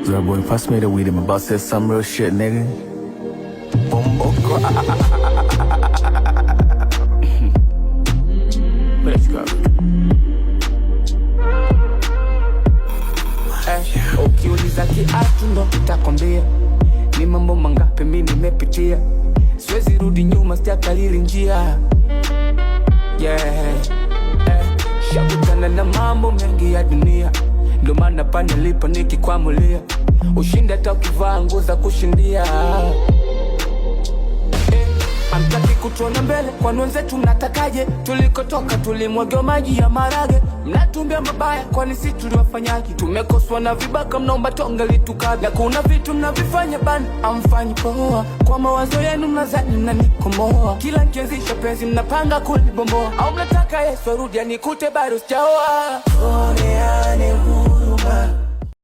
Little boy, pass me the weed, I'm about to say some real shit, nigga. Bumbo. Let's go. Ukiuliza kiatu ndo nitakwambia ni mambo mangapi mimi nimepitia, siwezi rudi nyuma, sitakalili njia. Shakutana na mambo mengi ya dunia, ndo maana pa nilipo nikikwamulia, ushindi hata ukivaa nguo za kushindia. Hamtaki kutuona mbele, kwani wenzetu mnatakaje? Tulikotoka tulimwagiwa maji ya marage, mnatumbia mabaya kwani si tuliwafanyaje? Tumekoswa na vibaka, mnaomba tonga litukabla. Na kuna vitu mnavifanya bana, amfanyi poa. Kwa mawazo yenu mnazani mnanikomoa, kila nkianzisha penzi mnapanga kulibomboa. Au mnataka Yesu arudi anikute bado sijaoa.